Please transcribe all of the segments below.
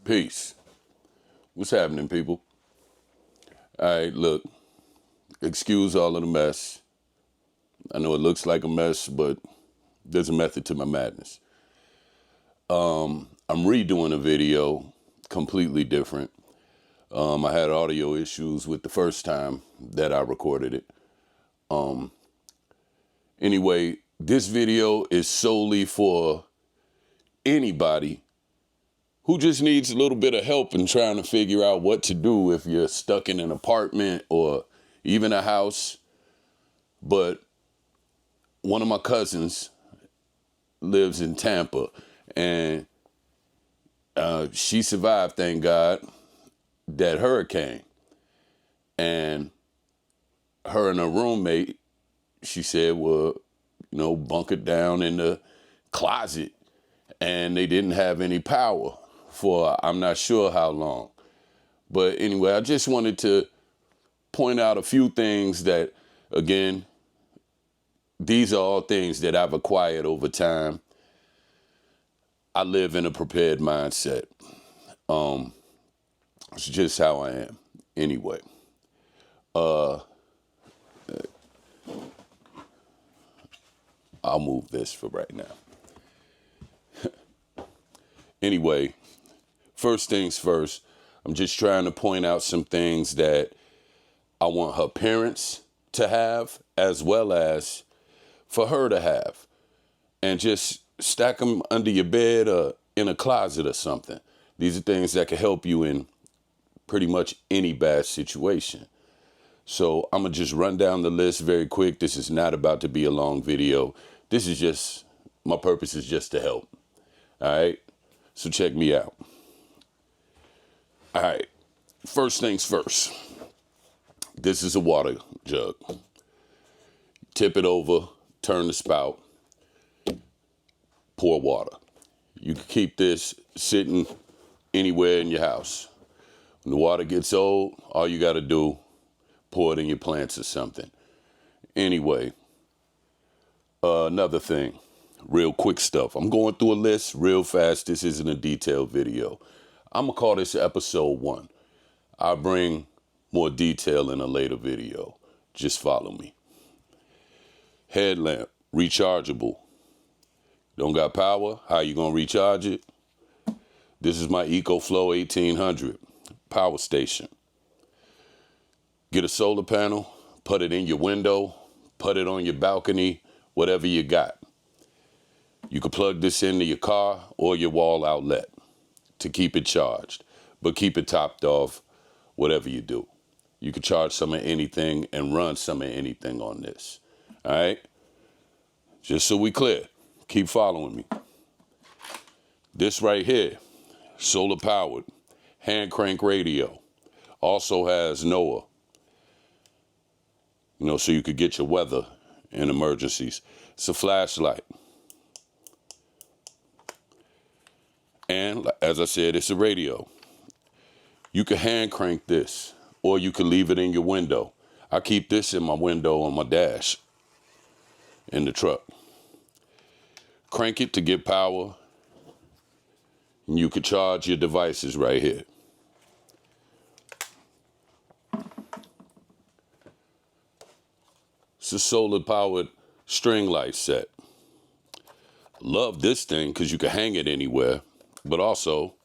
Peace. What's happening, people? All right, look, excuse all of the mess. I know it looks like a mess, but there's a method to my madness. I'm redoing a video, completely different. I had audio issues with the first time that I recorded it. Anyway, this video is solely for anybody who just needs a little bit of help in trying to figure out what to do if you're stuck in an apartment or even a house. But one of my cousins lives in Tampa, and she survived, thank God, that hurricane. And her and her roommate, she said, were, bunkered down in the closet, and they didn't have any power for I'm not sure how long. But anyway, I just wanted to point out a few things that, again, these are all things that I've acquired over time. I live in a prepared mindset. It's just how I am. Anyway, I'll move this for right now. Anyway, first things first, I'm just trying to point out some things that I want her parents to have as well as for her to have. And just stack them under your bed or in a closet or something. These are things that can help you in pretty much any bad situation. So I'm going to just run down the list very quick. This is not about to be a long video. This is just, my purpose is just to help. All right? So check me out. All right. First things first. This is a water jug. Tip it over, turn the spout, pour water. You can keep this sitting anywhere in your house. When the water gets old, all you got to do, pour it in your plants or something. Anyway, another thing, real quick stuff. I'm going through a list real fast. This isn't a detailed video. I'm going to call this episode 1. I'll bring more detail in a later video. Just follow me. Headlamp, rechargeable. Don't got power? How you going to recharge it? This is my EcoFlow 1800 power station. Get a solar panel, put it in your window, put it on your balcony, whatever you got. You can plug this into your car or your wall outlet to keep it charged, but keep it topped off, whatever you do. You can charge some of anything and run some of anything on this. All right? Just so we clear, keep following me. This right here, solar powered, hand crank radio, also has NOAA. So you could get your weather in emergencies. It's a flashlight. And as I said, it's a radio. You can hand crank this, or you can leave it in your window. I keep this in my window on my dash in the truck. Crank it to get power, and you can charge your devices right here. It's a solar powered string light set. Love this thing because you can hang it anywhere, but also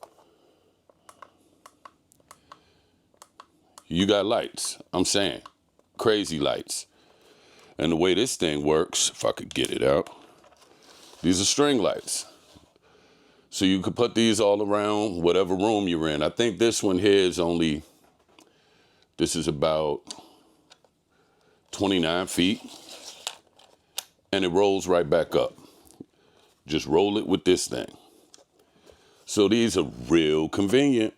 you got lights. I'm saying crazy lights. And the way this thing works, if I could get it out, these are string lights. So you could put these all around whatever room you're in. I think this one here is this is about 29 feet. And it rolls right back up. Just roll it with this thing. So these are real convenient.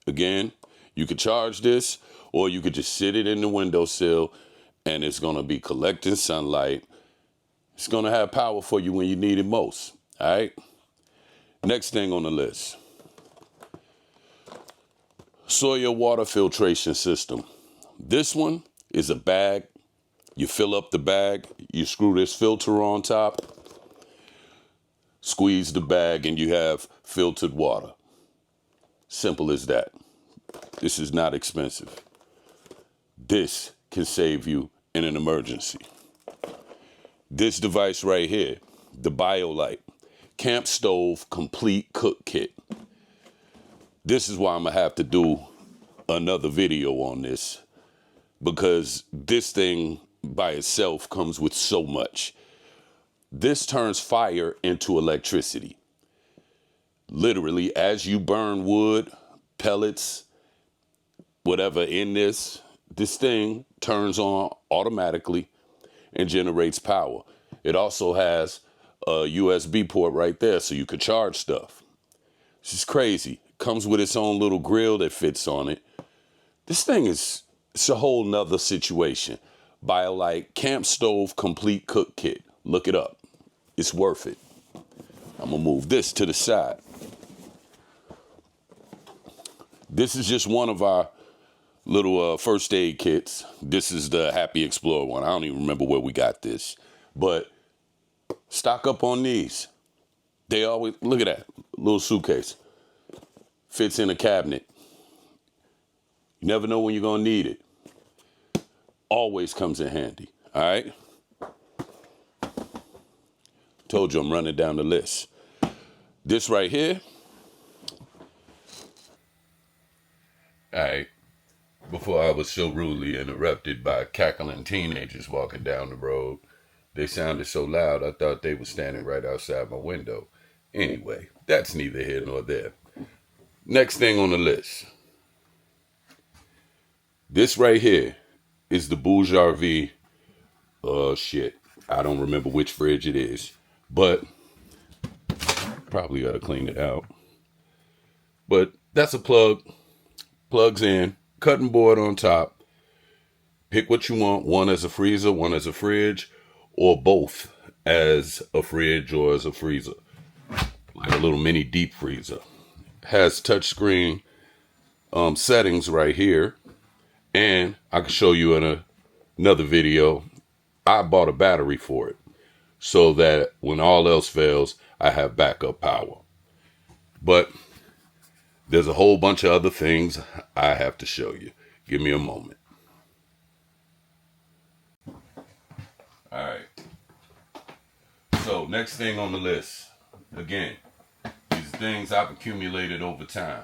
Again, you could charge this, or you could just sit it in the windowsill, and it's going to be collecting sunlight. It's going to have power for you when you need it most. All right? Next thing on the list. Soil water filtration system. This one is a bag. You fill up the bag. You screw this filter on top. Squeeze the bag, and you have filtered water. Simple as that. This is not expensive. This can save you in an emergency. This device right here, the BioLite Camp Stove Complete Cook Kit. This is why I'm going to have to do another video on this, because this thing by itself comes with so much. This turns fire into electricity. Literally, as you burn wood, pellets, whatever in this thing turns on automatically and generates power. It also has a USB port right there so you could charge stuff. It's just crazy. It comes with its own little grill that fits on it. This thing it's a whole nother situation. BioLite Camp Stove Complete Cook Kit. Look it up. It's worth it. I'm going to move this to the side. This is just one of our little first aid kits. This is the Happy Explorer one. I don't even remember where we got this. But stock up on these. They always, look at that, little suitcase. Fits in a cabinet. You never know when you're going to need it. Always comes in handy, all right? Told you I'm running down the list. This right here. All right. Before I was so rudely interrupted by cackling teenagers walking down the road. They sounded so loud, I thought they were standing right outside my window. Anyway, that's neither here nor there. Next thing on the list. This right here is the Bouge shit. I don't remember which fridge it is, but probably got to clean it out. But that's a plug. Plugs in, cutting board on top. Pick what you want, one as a freezer, one as a fridge, or both as a fridge or as a freezer. Like a little mini deep freezer. Has touchscreen settings right here. And I can show you in another video. I bought a battery for it so that when all else fails, I have backup power. But there's a whole bunch of other things I have to show you. Give me a moment. All right. So next thing on the list, again, these things I've accumulated over time.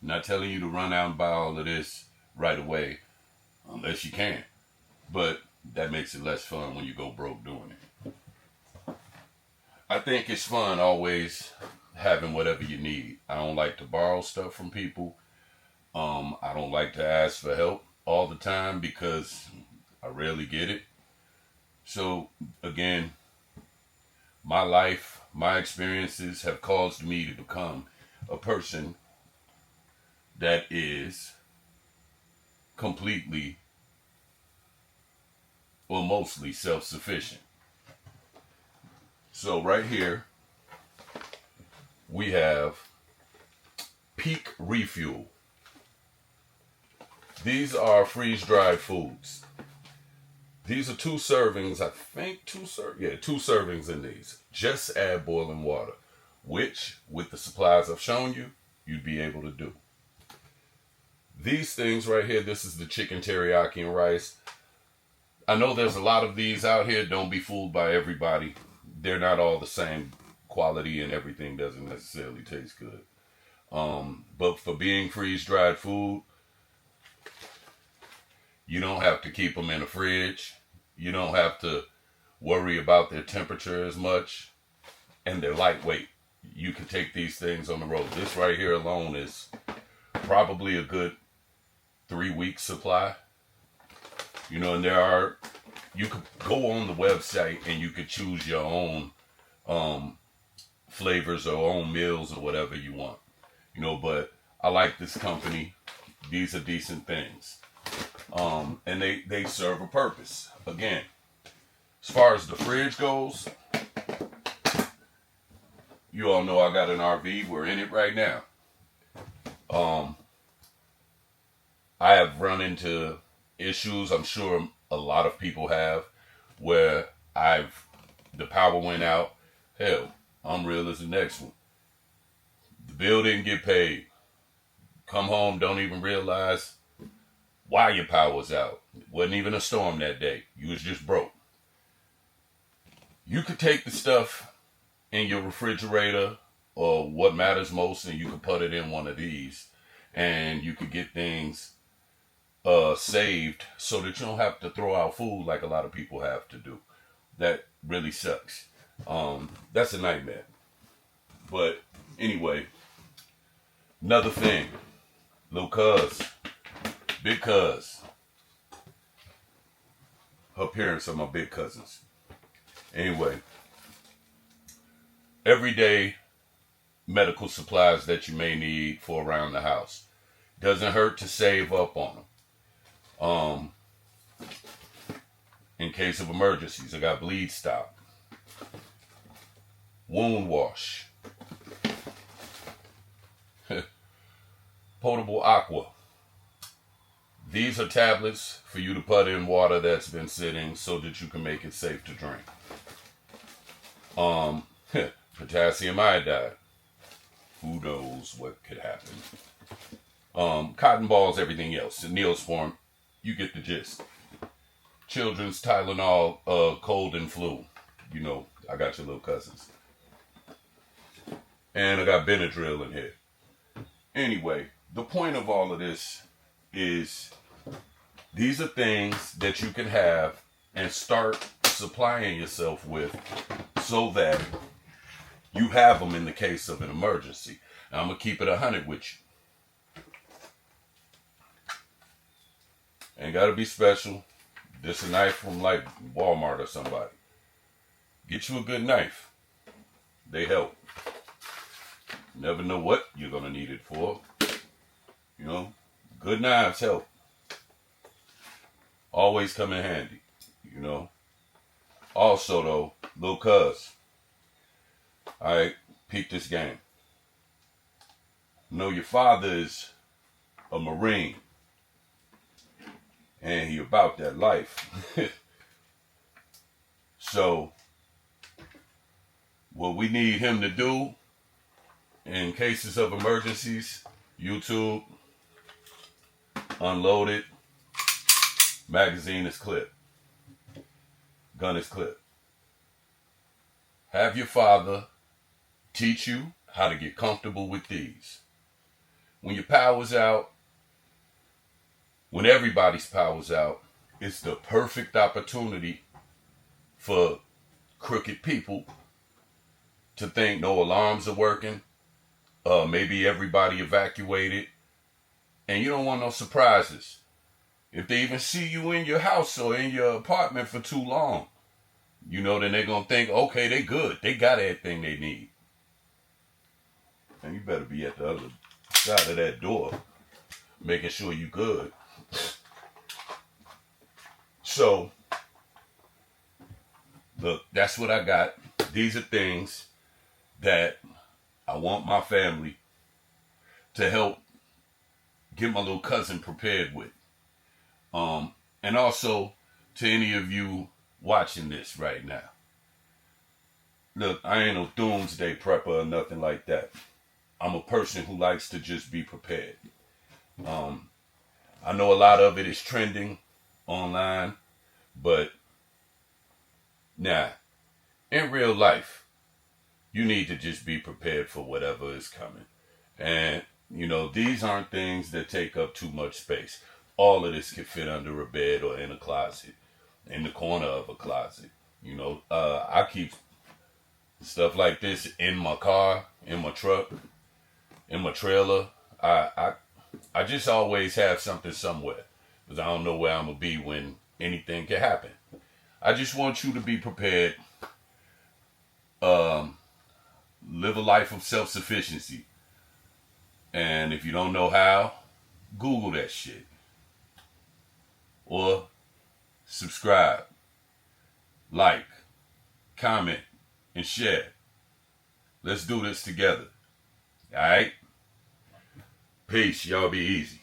I'm not telling you to run out and buy all of this right away, unless you can. But that makes it less fun when you go broke doing it. I think it's fun always having whatever you need. I don't like to borrow stuff from people. I don't like to ask for help all the time because I rarely get it. So again, my life, my experiences have caused me to become a person that is completely or mostly self-sufficient. So right here, we have Peak Refuel. These are freeze-dried foods. These are 2 servings, I think 2 servings in these. Just add boiling water, which with the supplies I've shown you, you'd be able to do. These things right here, this is the chicken teriyaki and rice. I know there's a lot of these out here. Don't be fooled by everybody. They're not all the same quality and everything doesn't necessarily taste good. But for being freeze-dried food, you don't have to keep them in a fridge. You don't have to worry about their temperature as much. And they're lightweight. You can take these things on the road. This right here alone is probably a good 3 weeks supply. You know, and you could go on the website and you could choose your own flavors or own meals or whatever you want. You know, but I like this company. These are decent things. And they serve a purpose. Again, as far as the fridge goes, you all know I got an RV. We're in it right now. I have run into issues, I'm sure a lot of people have, where the power went out. Hell, I'm real as the next one. The bill didn't get paid. Come home, don't even realize why your power was out. It wasn't even a storm that day. You was just broke. You could take the stuff in your refrigerator or what matters most, and you could put it in one of these, and you could get things saved so that you don't have to throw out food like a lot of people have to do. That really sucks. That's a nightmare. But anyway, another thing, little cuz, big cuz, her parents are my big cousins. Anyway, everyday medical supplies that you may need for around the house. Doesn't hurt to save up on them. In case of emergencies, I got bleed stop, wound wash, potable aqua. These are tablets for you to put in water that's been sitting so that you can make it safe to drink. Potassium iodide. Who knows what could happen? Cotton balls, everything else. In Neosporin, you get the gist. Children's Tylenol, cold and flu. You know, I got your little cousins. And I got Benadryl in here. Anyway, the point of all of this is these are things that you can have and start supplying yourself with so that you have them in the case of an emergency. Now, I'm going to keep it 100 with you. Ain't got to be special. This a knife from like Walmart or somebody. Get you a good knife. They help. Never know what you're going to need it for. You know, good knives help. Always come in handy, you know. Also, though, little cuz, I peep this game. Know your father is a Marine, and he about that life. So, what we need him to do in cases of emergencies, YouTube, unload it, magazine is clipped, gun is clipped. Have your father teach you how to get comfortable with these. When your power's out, when everybody's power's out, it's the perfect opportunity for crooked people to think no alarms are working, maybe everybody evacuated, and you don't want no surprises. If they even see you in your house or in your apartment for too long, you know, then they're going to think, okay, they good. They got everything they need. And you better be at the other side of that door, making sure you good. So, look, that's what I got. These are things that I want my family to help get my little cousin prepared with. And also to any of you watching this right now. Look, I ain't no doomsday prepper or nothing like that. I'm a person who likes to just be prepared. I know a lot of it is trending online, but nah, in real life, you need to just be prepared for whatever is coming. And, you know, these aren't things that take up too much space. All of this can fit under a bed or in a closet, in the corner of a closet. You know, I keep stuff like this in my car, in my truck, in my trailer. I just always have something somewhere because I don't know where I'm going to be when anything can happen. I just want you to be prepared. Live a life of self-sufficiency. And if you don't know how, Google that shit. Or subscribe, like, comment, and share. Let's do this together. All right? Peace. Y'all be easy.